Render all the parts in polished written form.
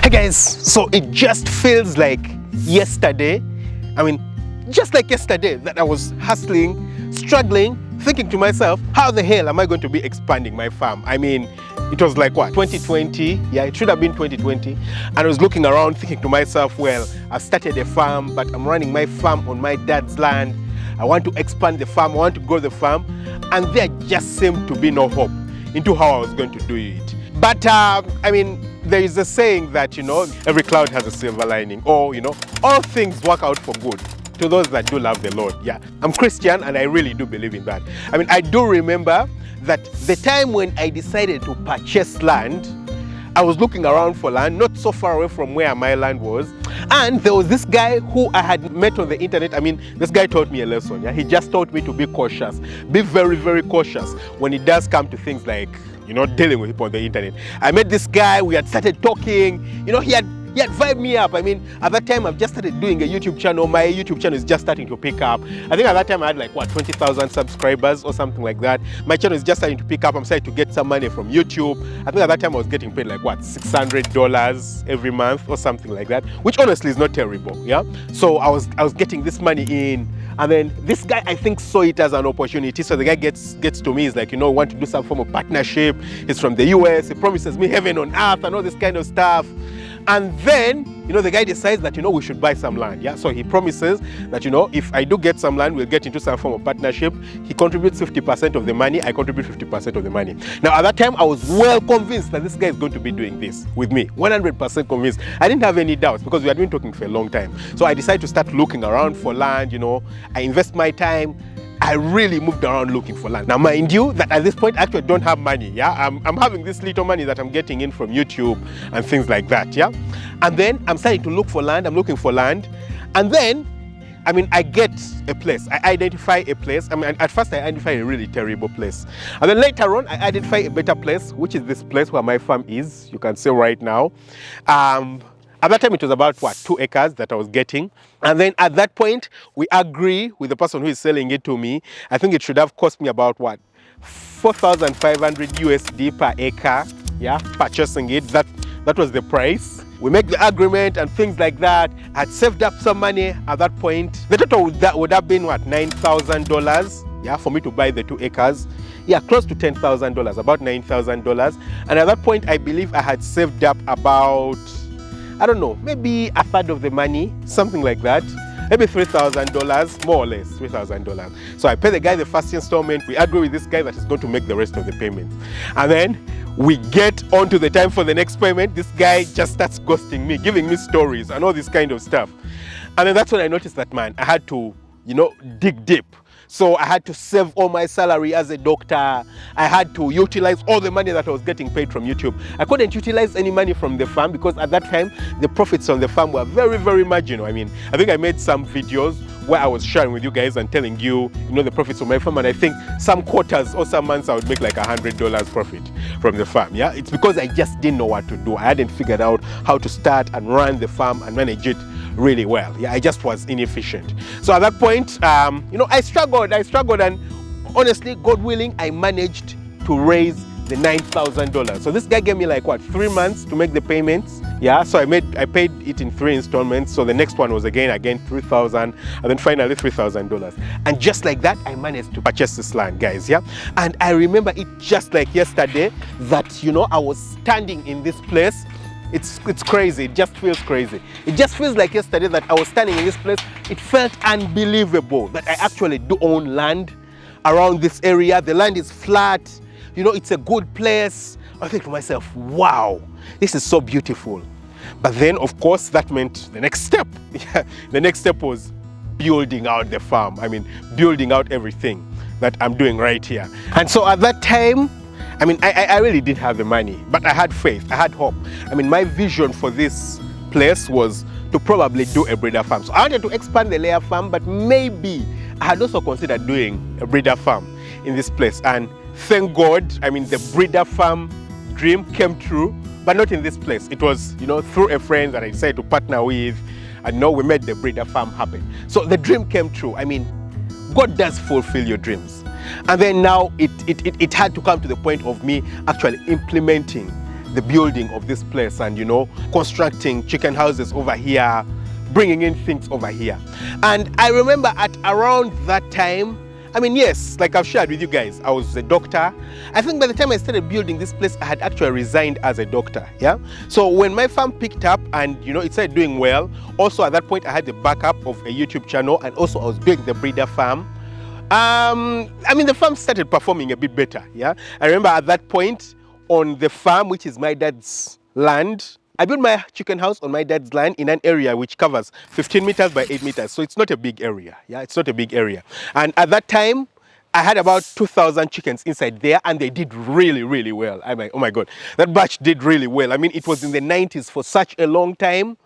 Hi guys, so it just feels like yesterday, just like yesterday that I was hustling, struggling, thinking to myself, how the hell am I going to be expanding my farm? It was like what, 2020? Yeah, it should have been 2020. And I was looking around thinking to myself, well, I've started a farm, but I'm running my farm on my dad's land. I want to expand the farm, I want to grow the farm. And there just seemed to be no hope into how I was going to do it. But there is a saying that, every cloud has a silver lining, or, all things work out for good to those that do love the Lord. Yeah, I'm Christian and I really do believe in that. I do remember that the time when I decided to purchase land, I was looking around for land, not so far away from where my land was. And there was this guy who I had met on the internet. This guy taught me a lesson. Yeah, he just taught me to be cautious. Be very, very cautious when it does come to things like, dealing with people on the internet. I met this guy, we had started talking, he had vibed me up. At that time, I've just started doing a YouTube channel. My YouTube channel is just starting to pick up. I think at that time I had 20,000 subscribers or something like that. My channel is just starting to pick up. I'm starting to get some money from YouTube. I think at that time I was getting paid $600 every month or something like that, which honestly is not terrible. Yeah. So I was getting this money in. And then this guy, I think, saw it as an opportunity. So the guy gets to me, he's like, want to do some form of partnership. He's from the US. He promises me heaven on earth and all this kind of stuff. And then, the guy decides that, we should buy some land. Yeah. So he promises that, if I do get some land, we'll get into some form of partnership. He contributes 50% of the money. I contribute 50% of the money. Now, at that time, I was well convinced that this guy is going to be doing this with me. 100% convinced. I didn't have any doubts because we had been talking for a long time. So I decided to start looking around for land. I invest my time. I really moved around looking for land. Now, mind you, that at this point, I actually don't have money. Yeah, I'm having this little money that I'm getting in from YouTube and things like that. Yeah, and then I'm starting to look for land. I'm looking for land, and then, I get a place. I identify a place. At first, I identify a really terrible place, and then later on, I identify a better place, which is this place where my farm is. You can see right now. At that time, it was about 2 acres that I was getting. And then at that point, we agree with the person who is selling it to me. I think it should have cost me about 4,500 USD per acre. Yeah, purchasing it. That was the price. We make the agreement and things like that. I had saved up some money at that point. The total would have been $9,000. Yeah, for me to buy the 2 acres. Yeah, close to $10,000, about $9,000. And at that point, I believe I had saved up about, I don't know, maybe a third of the money, something like that. Maybe $3,000, more or less, $3,000. So I pay the guy the first installment. We agree with this guy that is going to make the rest of the payments. And then we get on to the time for the next payment. This guy just starts ghosting me, giving me stories and all this kind of stuff. And then that's when I noticed that, man, I had to, dig deep. So I had to save all my salary as a doctor. I had to utilize all the money that I was getting paid from YouTube. I couldn't utilize any money from the farm because at that time, the profits on the farm were very, very marginal. I think I made some videos where I was sharing with you guys and telling you, the profits of my farm. And I think some quarters or some months I would make $100 profit from the farm. Yeah, it's because I just didn't know what to do. I hadn't figured out how to start and run the farm and manage it really well. Yeah, I just was inefficient. So at that point, I struggled, and honestly, God willing, I managed to raise the $9,000. So this guy gave me 3 months to make the payments. Yeah, so I paid it in 3 installments. So the next one was again $3,000, and then finally $3,000. And just like that, I managed to purchase this land, guys. Yeah, and I remember it just like yesterday that I was standing in this place. It's crazy. It just feels crazy. It just feels like yesterday that I was standing in this place. It felt unbelievable that I actually do own land around this area. The land is flat. It's a good place. I think to myself, wow, this is so beautiful. But then, of course, that meant the next step. The next step was building out the farm. Building out everything that I'm doing right here. And so at that time, I really didn't have the money, but I had faith, I had hope. My vision for this place was to probably do a breeder farm. So I wanted to expand the layer farm, but maybe I had also considered doing a breeder farm in this place. And thank God, the breeder farm dream came true, but not in this place. It was, through a friend that I decided to partner with, and we made the breeder farm happen. So the dream came true. God does fulfill your dreams. And then now it had to come to the point of me actually implementing the building of this place and, you know, constructing chicken houses over here, bringing in things over here. And I remember at around that time, I mean, yes, like I've shared with you guys, I was a doctor. I think by the time I started building this place, I had actually resigned as a doctor, yeah? So when my farm picked up and, you know, it started doing well, also at that point, I had the backup of a YouTube channel, and also I was doing the breeder farm. I mean, the farm started performing a bit better, yeah? I remember at that point on the farm, which is my dad's land, I built my chicken house on my dad's land in an area which covers 15 meters by 8 meters. So it's not a big area. Yeah, it's not a big area. And at that time, I had about 2,000 chickens inside there, and they did really, really well. I'm like, oh my God, that batch did really well. I mean, it was in the 90s for such a long time.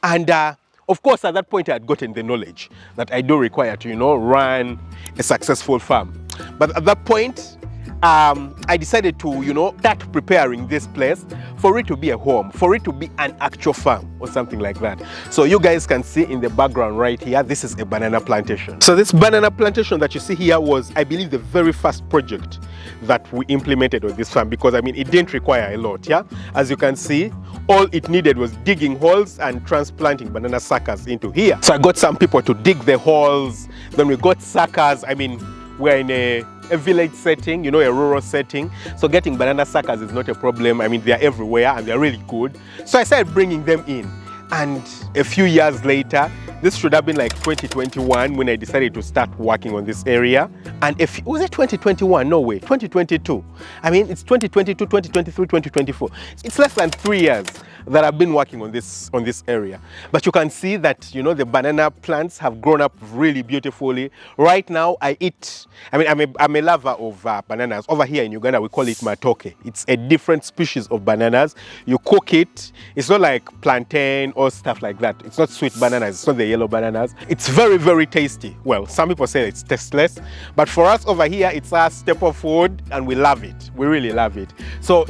And of course, at that point, I had gotten the knowledge that I do require to, you know, run a successful farm. But at that point, I decided to, you know, start preparing this place for it to be a home, for it to be an actual farm or something like that. So you guys can see in the background right here, this is a banana plantation. So this banana plantation that you see here was, I believe, the very first project that we implemented on this farm, because I mean, it didn't require a lot, yeah? As you can see, all it needed was digging holes and transplanting banana suckers into here. So I got some people to dig the holes, then we got suckers. I mean, we're in a village setting, you know, a rural setting. So getting banana suckers is not a problem. I mean, they're everywhere and they're really good. So I started bringing them in. And a few years later, this should have been like 2021 when I decided to start working on this area. And was it 2021? No way, 2022. I mean, it's 2022, 2023, 2024. It's less than 3 years that I've been working on this area. But you can see that, you know, the banana plants have grown up really beautifully. Right now, I mean, I'm a lover of bananas. Over here in Uganda, we call it matoke. It's a different species of bananas. You cook it. It's not like plantain or stuff like that. It's not sweet bananas. It's not the yellow bananas. It's very, very tasty. Well, some people say it's tasteless, but for us over here, it's our staple food and we love it. We really love it. So,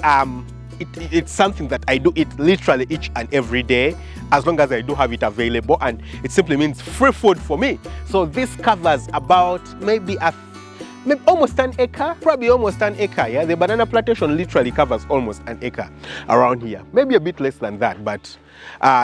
it's something that I do eat literally each and every day, as long as I do have it available, and it simply means free food for me. So this covers about maybe almost an acre, probably almost an acre, yeah? The banana plantation literally covers almost an acre around here. Maybe a bit less than that, but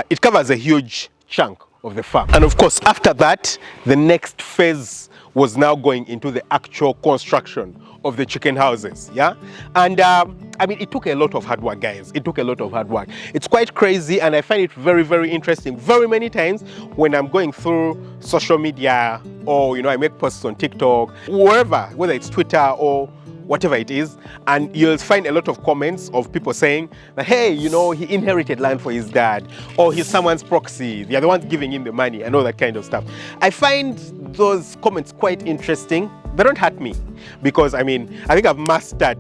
it covers a huge chunk of the farm. And of course, after that, the next phase was now going into the actual construction of the chicken houses, yeah? And I mean, it took a lot of hard work, guys. It took a lot of hard work. It's quite crazy, and I find it very, very interesting. Very many times when I'm going through social media, or, you know, I make posts on TikTok, wherever, whether it's Twitter or whatever it is, and you'll find a lot of comments of people saying that, hey, you know, he inherited land for his dad, or he's someone's proxy, they're the ones giving him the money, and all that kind of stuff. I find those comments quite interesting. They don't hurt me, because I mean, I think I've mastered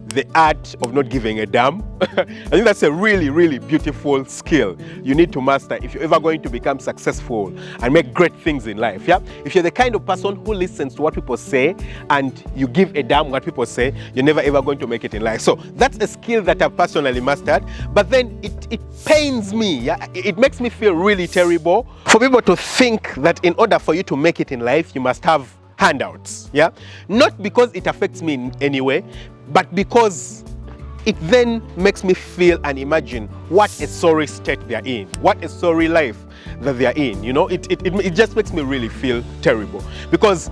the art of not giving a damn. I think that's a really, really beautiful skill you need to master if you're ever going to become successful and make great things in life, yeah? If you're the kind of person who listens to what people say and you give a damn what people say, you're never ever going to make it in life. So that's a skill that I've personally mastered, but then it pains me, yeah? It makes me feel really terrible for people to think that in order for you to make it in life, you must have handouts, yeah? Not because it affects me in any way, but because it then makes me feel and imagine what a sorry state they're in, what a sorry life that they're in, you know? It just makes me really feel terrible, because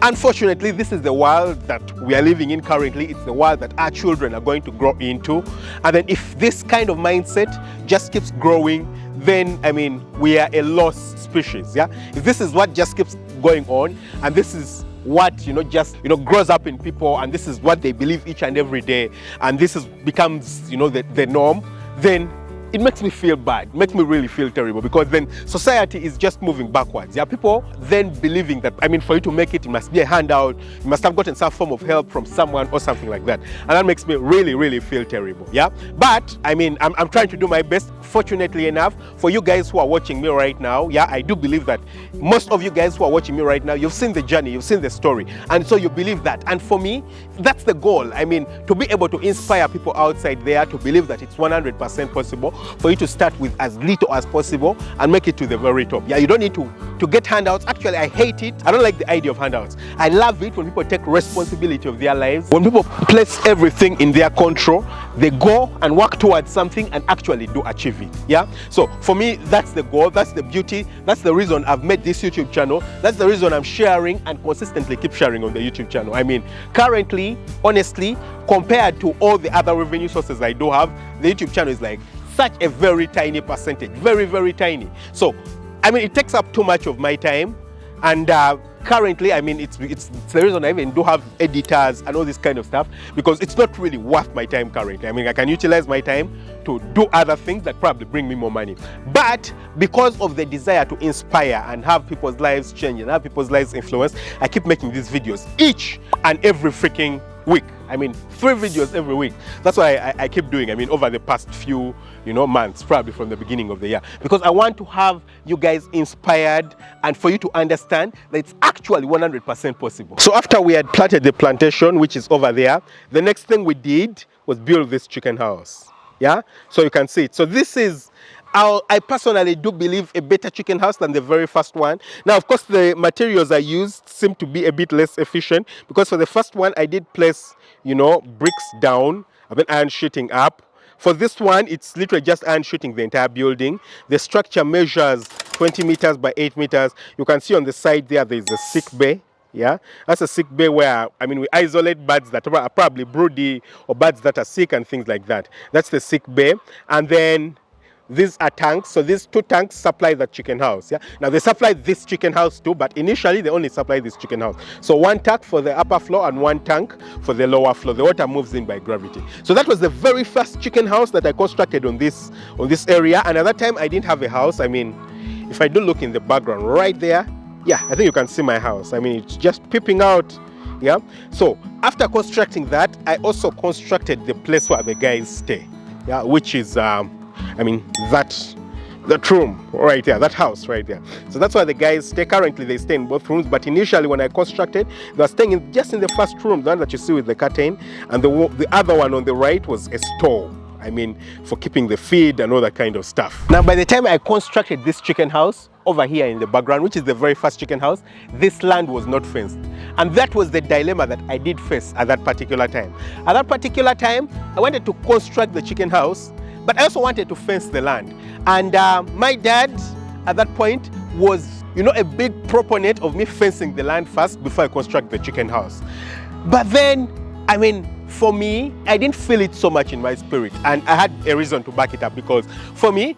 unfortunately, this is the world that we are living in currently. It's the world that our children are going to grow into. And then if this kind of mindset just keeps growing, then, I mean, we are a lost species, yeah? If this is what just keeps going on, and this is what, you know, just, you know, grows up in people, and this is what they believe each and every day, and this becomes, you know, the norm, then it makes me feel bad, makes me really feel terrible, because then society is just moving backwards. Yeah, people then believing that, I mean, for you to make it, it must be a handout, you must have gotten some form of help from someone or something like that. And that makes me really, really feel terrible. Yeah, but I mean, I'm trying to do my best. Fortunately enough, for you guys who are watching me right now, yeah, I do believe that most of you guys who are watching me right now, you've seen the journey, you've seen the story, and so you believe that. And for me, that's the goal. I mean, to be able to inspire people outside there to believe that it's 100% possible, for you to start with as little as possible and make it to the very top. Yeah, you don't need to get handouts. Actually, I hate it. I don't like the idea of handouts. I love it when people take responsibility of their lives. When people place everything in their control, they go and work towards something and actually do achieve it. Yeah, so for me, that's the goal, that's the beauty, that's the reason I've made this YouTube channel. That's the reason I'm sharing and consistently keep sharing on the YouTube channel. I mean, currently, honestly, compared to all the other revenue sources I do have, the YouTube channel is like such a very tiny percentage, very, very tiny. So, I mean, it takes up too much of my time, and currently, I mean, it's the reason I even do have editors and all this kind of stuff, because it's not really worth my time currently. I mean, I can utilize my time to do other things that probably bring me more money. But because of the desire to inspire and have people's lives change and have people's lives influence, I keep making these videos each and every freaking week. I mean, 3 videos every week. That's why I keep doing, I mean, over the past few, months, probably from the beginning of the year, because I want to have you guys inspired and for you to understand that it's actually 100% possible. So after we had planted the plantation, which is over there, the next thing we did was build this chicken house. Yeah, so you can see it. So this is, I personally do believe, a better chicken house than the very first one. Now, of course, the materials I used seem to be a bit less efficient, because for the first one, I did place, bricks down, and then iron sheeting up. For this one, it's literally just iron sheeting the entire building. The structure measures 20 meters by 8 meters. You can see on the side there is a sick bay. Yeah, that's a sick bay where, I mean, we isolate birds that are probably broody or birds that are sick and things like that. That's the sick bay. And then these are tanks. So these 2 tanks supply the chicken house. Yeah, now they supply this chicken house too, but initially they only supply this chicken house. So 1 tank for the upper floor and 1 tank for the lower floor. The water moves in by gravity. So that was the very first chicken house that I constructed on this area. And at that time I didn't have a house. I mean, if I do look in the background right there, yeah, I think you can see my house. I mean, it's just peeping out. Yeah, so after constructing that, I also constructed the place where the guys stay. Yeah, which is I mean, that room right there, that house right there. So that's why the guys stay. Currently they stay in both rooms, but initially when I constructed, they were staying just in the first room, the one that you see with the curtain, and the other one on the right was a store. I mean, for keeping the feed and all that kind of stuff. Now, by the time I constructed this chicken house over here in the background, which is the very first chicken house, this land was not fenced. And that was the dilemma that I did face at that particular time. At that particular time, I wanted to construct the chicken house, but I also wanted to fence the land. And my dad, at that point, was, a big proponent of me fencing the land first before I construct the chicken house. But then, I mean, for me, I didn't feel it so much in my spirit, and I had a reason to back it up, because for me,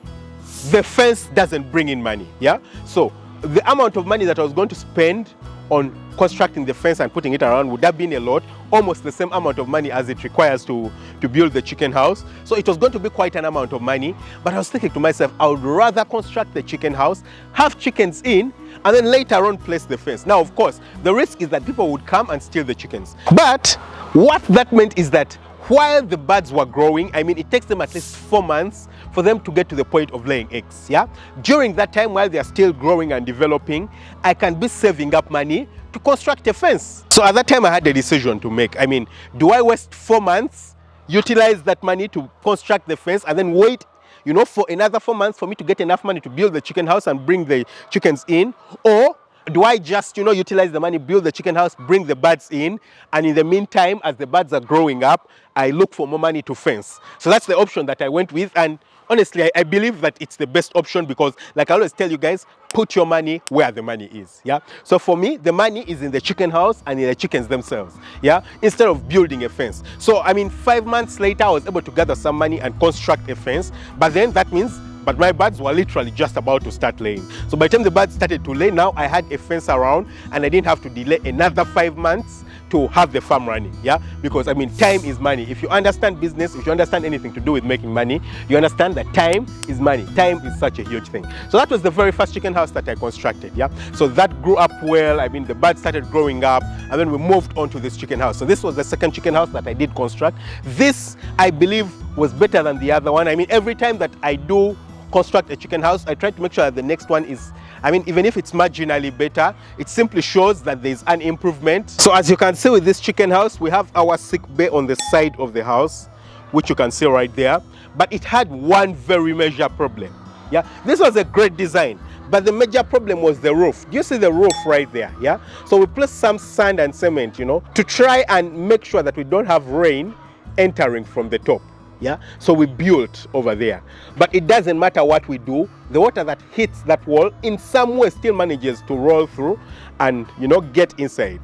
the fence doesn't bring in money. Yeah, so the amount of money that I was going to spend on constructing the fence and putting it around would have been a lot, almost the same amount of money as it requires to build the chicken house. So it was going to be quite an amount of money, but I was thinking to myself, I would rather construct the chicken house, have chickens in, and then later on place the fence. Now, of course, the risk is that people would come and steal the chickens. But what that meant is that while the birds were growing, I mean, it takes them at least 4 months for them to get to the point of laying eggs. Yeah, during that time, while they are still growing and developing, I can be saving up money to construct a fence. So at that time, I had a decision to make. I mean, do I waste 4 months, utilize that money to construct the fence, and then wait, for another 4 months for me to get enough money to build the chicken house and bring the chickens in? Or do I just, utilize the money, build the chicken house, bring the birds in, and in the meantime, as the birds are growing up, I look for more money to fence? So that's the option that I went with, and honestly, I believe that it's the best option, because, like I always tell you guys, put your money where the money is. Yeah, so for me, the money is in the chicken house and in the chickens themselves. Yeah, instead of building a fence. So I mean, 5 months later, I was able to gather some money and construct a fence, but then that means, but my birds were literally just about to start laying. So by the time the birds started to lay, now I had a fence around, and I didn't have to delay another 5 months to have the farm running. Yeah, because I mean, time is money. If you understand business, if you understand anything to do with making money, you understand that time is money. Time is such a huge thing. So that was the very first chicken house that I constructed. Yeah, so that grew up well. I mean, the birds started growing up, and then we moved on to this chicken house. So this was the second chicken house that I did construct. This, I believe, was better than the other one. I mean, every time that I do construct a chicken house, I try to make sure that the next one is, I mean, even if it's marginally better, it simply shows that there's an improvement. So as you can see with this chicken house, we have our sick bay on the side of the house. which you can see right there. But it had one very major problem. Yeah, this was a great design, but the major problem was the roof. Do you see the roof right there? Yeah, so we placed some sand and cement, you know, to try and make sure that we don't have rain entering from the top. Yeah, so we built over there, but it doesn't matter what we do, the water that hits that wall in some way still manages to roll through and, you know, get inside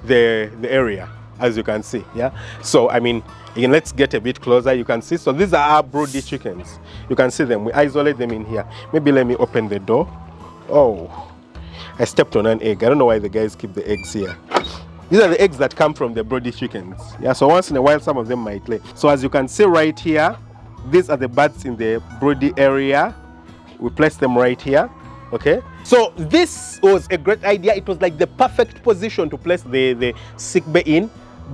the area, as you can see. Yeah, so I mean, again, let's get a bit closer. You can see, so these are our broody chickens. You can see them. We isolate them in here. Maybe let me open the door. Oh, I stepped on an egg. I don't know why the guys keep the eggs here. These are the eggs that come from the broody chickens. Yeah, so once in a while some of them might lay. So as you can see right here, these are the birds in the broody area. We place them right here. Okay, so this was a great idea. It was like the perfect position to place the sick bay in,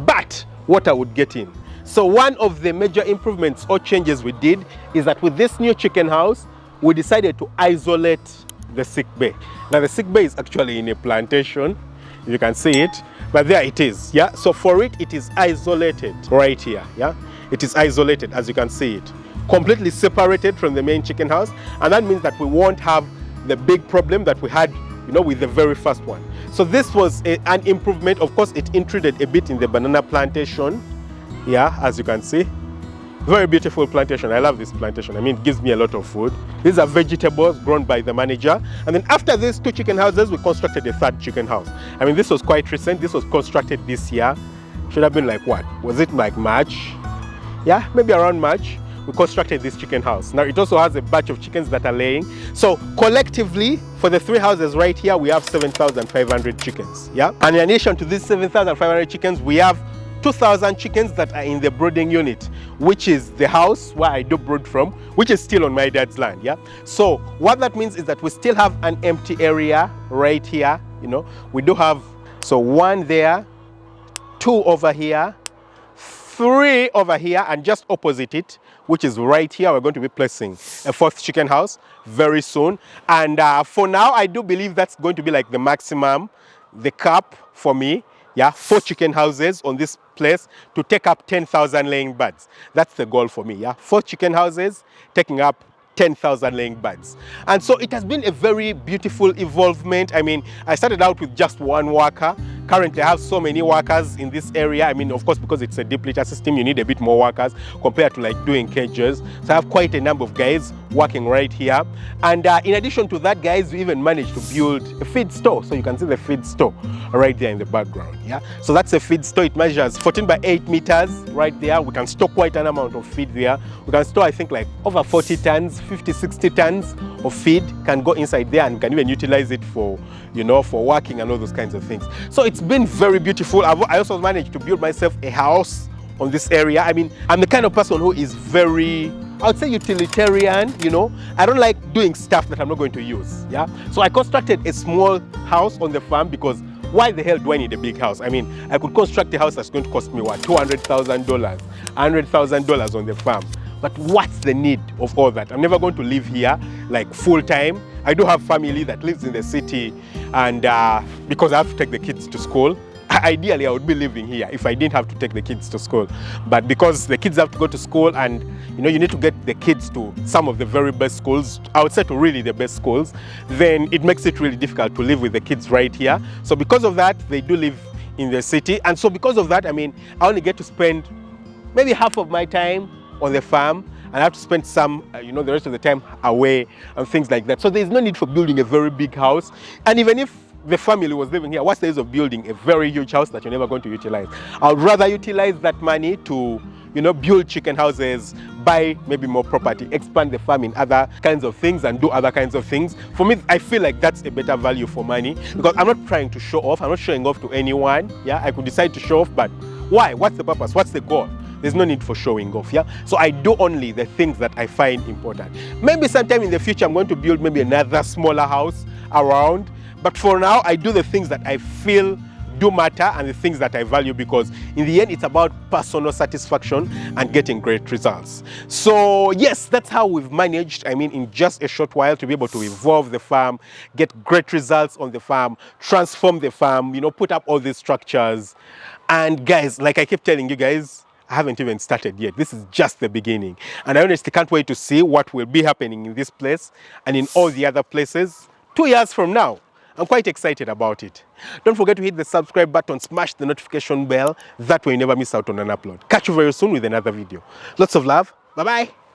but water would get in. So one of the major improvements or changes we did is that with this new chicken house, we decided to isolate the sick bay. Now the sick bay is actually in a plantation, you can see it, but there it is. Yeah, so for it, it is isolated right here. Yeah, it is isolated, as you can see it, completely separated from the main chicken house, and that means that we won't have the big problem that we had, you know, with the very first one. So this was an improvement. Of course, it intruded a bit in the banana plantation. Yeah, as you can see, very beautiful plantation. I love this plantation. I mean, it gives me a lot of food. These are vegetables grown by the manager. And then after these two chicken houses, we constructed a third chicken house. I mean, this was quite recent. This was constructed this year. Should have been like what? Was it like March? Yeah, maybe around March. We constructed this chicken house. Now it also has a batch of chickens that are laying. So collectively, for the three houses right here, we have 7,500 chickens. Yeah, and in addition to these 7,500 chickens, we have 2,000 chickens that are in the brooding unit, which is the house where I do brood from, which is still on my dad's land. Yeah, so what that means is that we still have an empty area right here. You know, we do have, so one there, two over here, three over here, and just opposite it, which is right here, we're going to be placing a fourth chicken house very soon. And for now, I do believe that's going to be like the maximum, the cap for me. Yeah, 4 chicken houses on this place to take up 10,000 laying birds. That's the goal for me. Yeah, 4 chicken houses taking up 10,000 laying birds. And so it has been a very beautiful evolvement. I mean, I started out with just one worker. Currently, I have so many workers in this area. I mean, of course, because it's a deep litter system, you need a bit more workers compared to like doing cages. So I have quite a number of guys working right here. And in addition to that, guys, we even managed to build a feed store. So you can see the feed store right there in the background. Yeah, so that's a feed store. It measures 14 by 8 meters right there. We can store quite an amount of feed there. We can store, I think, like over 40 tons, 50, 60 tons of feed can go inside there, and can even utilize it for, you know, for working and all those kinds of things. So it's been very beautiful. I also managed to build myself a house on this area. I mean, I'm the kind of person who is very, I would say, utilitarian. You know, I don't like doing stuff that I'm not going to use. Yeah, so I constructed a small house on the farm because why the hell do I need a big house? I mean, I could construct a house that's going to cost me what, $200,000, $100,000 on the farm. But what's the need of all that? I'm never going to live here like full time. I do have family that lives in the city, and because I have to take the kids to school, ideally I would be living here if I didn't have to take the kids to school. But because the kids have to go to school, and you know, you need to get the kids to some of the very best schools, I would say to really the best schools, then it makes it really difficult to live with the kids right here. So because of that, they do live in the city. And so because of that, I mean, I only get to spend maybe half of my time on the farm, and I have to spend some, you know, the rest of the time away and things like that. So there's no need for building a very big house. And even if the family was living here, what's the use of building a very huge house that you're never going to utilize? I would rather utilize that money to, you know, build chicken houses, buy maybe more property, expand the farm in other kinds of things, and do other kinds of things. For me, I feel like that's a better value for money, because I'm not trying to show off. I'm not showing off to anyone. Yeah, I could decide to show off, but why? What's the purpose? What's the goal? There's no need for showing off. Yeah, so I do only the things that I find important. Maybe sometime in the future I'm going to build maybe another smaller house around, but for now I do the things that I feel do matter and the things that I value, because in the end it's about personal satisfaction and getting great results. So yes, that's how we've managed, I mean, in just a short while, to be able to evolve the farm, get great results on the farm, transform the farm, you know, put up all these structures. And guys, like I keep telling you guys, I haven't even started yet. This is just the beginning. And I honestly can't wait to see what will be happening in this place and in all the other places 2 years from now. I'm quite excited about it. Don't forget to hit the subscribe button, smash the notification bell. That way you never miss out on an upload. Catch you very soon with another video. Lots of love. Bye-bye.